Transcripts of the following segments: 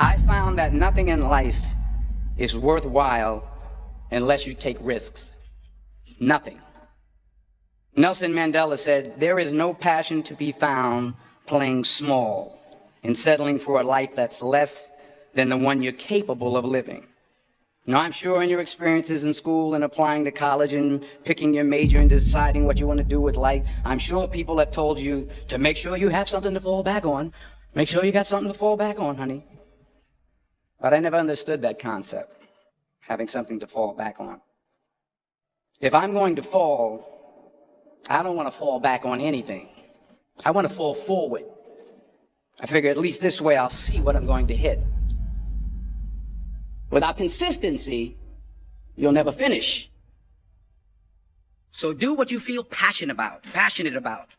I found that nothing in life is worthwhile unless you take risks. Nothing. Nelson Mandela said, "There is no passion to be found playing small and settling for a life that's less than the one you're capable of living." Now, I'm sure in your experiences in school and applying to college and picking your major and deciding what you want to do with life, I'm sure people have told you to make sure you have something to fall back on. Make sure you got something to fall back on, honey. But I never understood that concept, having something to fall back on. If I'm going to fall, I don't want to fall back on anything. I want to fall forward. I figure at least this way I'll see what I'm going to hit. Without consistency, you'll never finish. So do what you feel passionate about.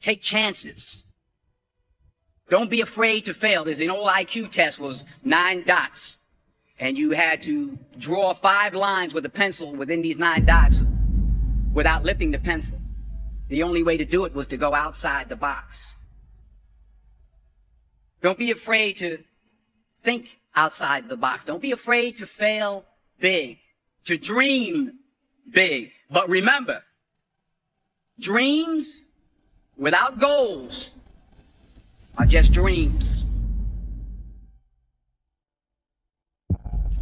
Take chances. Don't be afraid to fail. There's an old IQ test was 9 dots. And you had to draw 5 lines with a pencil within these 9 dots without lifting the pencil. The only way to do it was to go outside the box. Don't be afraid to think outside the box. Don't be afraid to fail big, to dream big. But remember, dreams without goals are just dreams.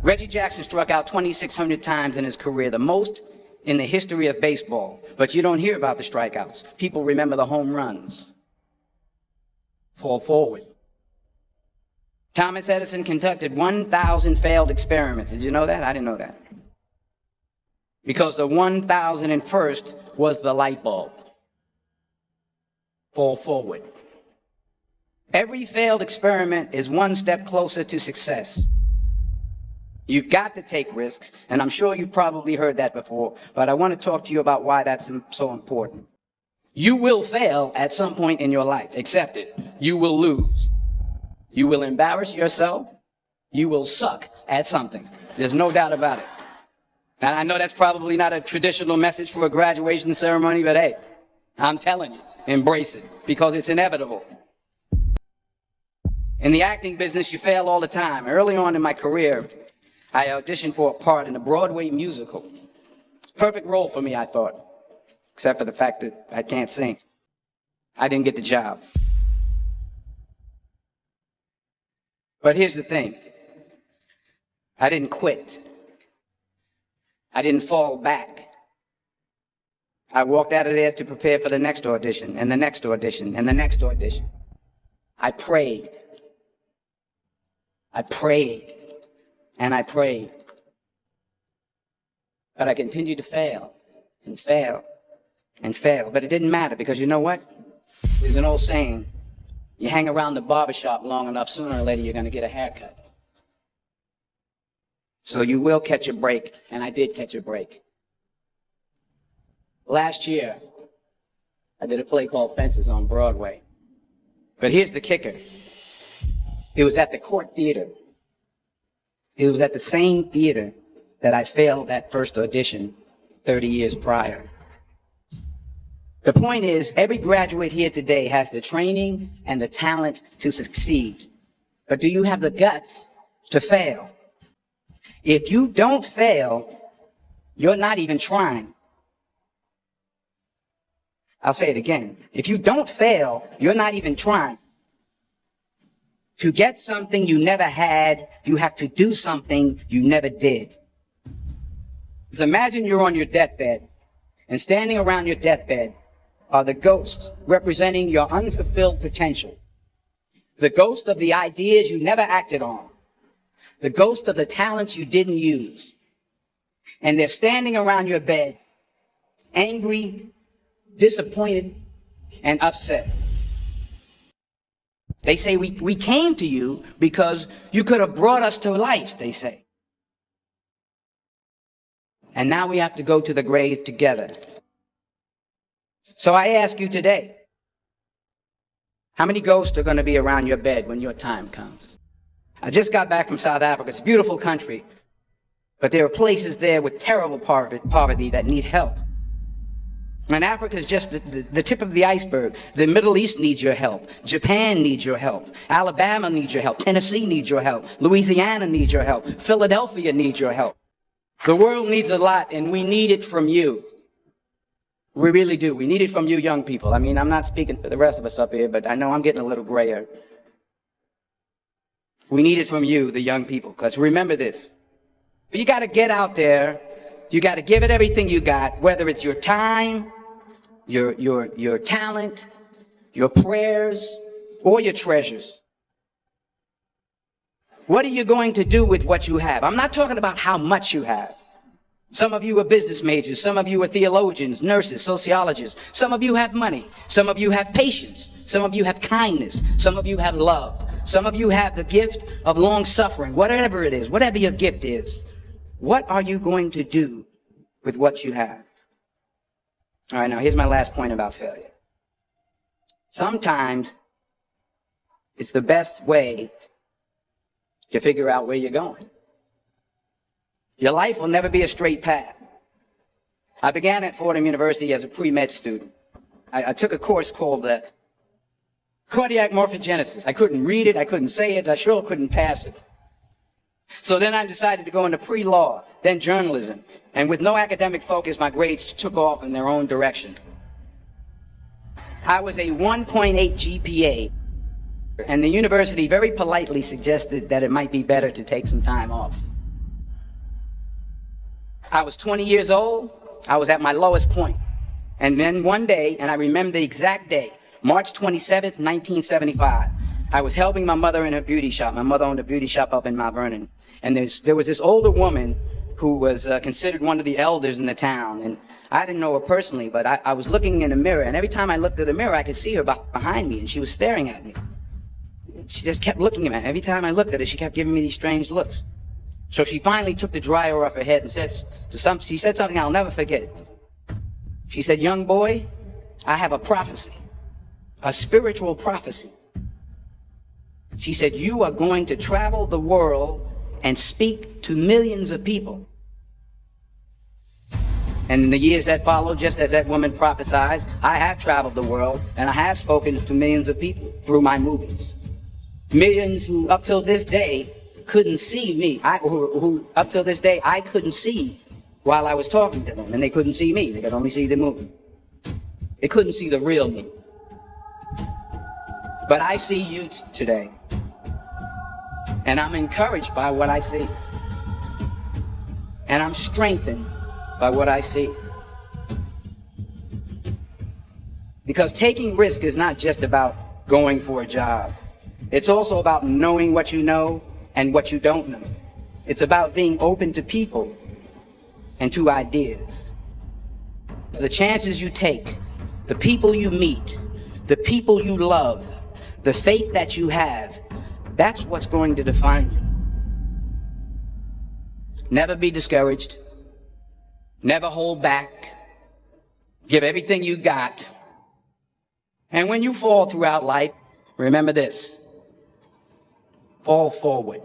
Reggie Jackson struck out 2,600 times in his career, the most in the history of baseball. But you don't hear about the strikeouts. People remember the home runs. Fall forward. Thomas Edison conducted 1,000 failed experiments. Did you know that? I didn't know that. Because the 1,001st was the light bulb. Fall forward. Every failed experiment is one step closer to success. You've got to take risks, and I'm sure you've probably heard that before, but I want to talk to you about why that's so important. You will fail at some point in your life. Accept it. You will lose. You will embarrass yourself. You will suck at something. There's no doubt about it. And I know that's probably not a traditional message for a graduation ceremony, but hey, I'm telling you, embrace it, because it's inevitable. In the acting business, you fail all the time. Early on in my career, I auditioned for a part in a Broadway musical. Perfect role for me, I thought, except for the fact that I can't sing. I didn't get the job. But here's the thing. I didn't quit. I didn't fall back. I walked out of there to prepare for the next audition, and the next audition, and the next audition. I prayed. I prayed. And I prayed. But I continued to fail, and fail, and fail. But it didn't matter, because you know what? There's an old saying, you hang around the barbershop long enough, sooner or later you're going to get a haircut. So you will catch a break, and I did catch a break. Last year, I did a play called Fences on Broadway. But here's the kicker. It was at the Court Theater. It was at the same theater that I failed that first audition 30 years prior. The point is, every graduate here today has the training and the talent to succeed. But do you have the guts to fail? If you don't fail, you're not even trying. I'll say it again. If you don't fail, you're not even trying. To get something you never had, you have to do something you never did. Just imagine you're on your deathbed, and standing around your deathbed are the ghosts representing your unfulfilled potential. The ghost of the ideas you never acted on. The ghost of the talents you didn't use. And they're standing around your bed, angry, disappointed, and upset. They say, we came to you because you could have brought us to life, they say. And now we have to go to the grave together. So I ask you today, how many ghosts are going to be around your bed when your time comes? I just got back from South Africa. It's a beautiful country, but there are places there with terrible poverty that need help. And Africa is just the tip of the iceberg. The Middle East needs your help. Japan needs your help. Alabama needs your help. Tennessee needs your help. Louisiana needs your help. Philadelphia needs your help. The world needs a lot, and we need it from you. We really do. We need it from you young people. I mean, I'm not speaking for the rest of us up here, but I know I'm getting a little grayer. We need it from you, the young people, because remember this. You got to get out there. You got to give it everything you got, whether it's your time, your talent, your prayers, or your treasures. What are you going to do with what you have? I'm not talking about how much you have. Some of you are business majors. Some of you are theologians, nurses, sociologists. Some of you have money. Some of you have patience. Some of you have kindness. Some of you have love. Some of you have the gift of long suffering. Whatever it is, whatever your gift is, what are you going to do with what you have? All right, now here's my last point about failure. Sometimes it's the best way to figure out where you're going. Your life will never be a straight path. I began at Fordham University as a pre-med student. I took a course called cardiac morphogenesis. I couldn't read it, I couldn't say it, I sure couldn't pass it. So then I decided to go into pre-law, then journalism. And with no academic focus, my grades took off in their own direction. I was a 1.8 GPA, and the university very politely suggested that it might be better to take some time off. I was 20 years old. I was at my lowest point. And then one day, and I remember the exact day, March 27th, 1975, I was helping my mother in her beauty shop. My mother owned a beauty shop up in Mount Vernon. And there was this older woman who was considered one of the elders in the town. And I didn't know her personally, but I was looking in the mirror. And every time I looked at the mirror, I could see her behind me. And she was staring at me. She just kept looking at me. Every time I looked at her, she kept giving me these strange looks. So she finally took the dryer off her head and she said something I'll never forget. She said, "Young boy, I have a prophecy, a spiritual prophecy." She said, "You are going to travel the world and speak to millions of people." And in the years that followed, just as that woman prophesied, I have traveled the world and I have spoken to millions of people through my movies. Millions who up till this day couldn't see me, who up till this day I couldn't see while I was talking to them, and they couldn't see me. They could only see the movie. They couldn't see the real me. But I see you today, and I'm encouraged by what I see, and I'm strengthened by what I see. Because taking risk is not just about going for a job. It's also about knowing what you know and what you don't know. It's about being open to people and to ideas. The chances you take, the people you meet, the people you love, the faith that you have, that's what's going to define you. Never be discouraged. Never hold back. Give everything you got. And when you fall throughout life, remember this: fall forward.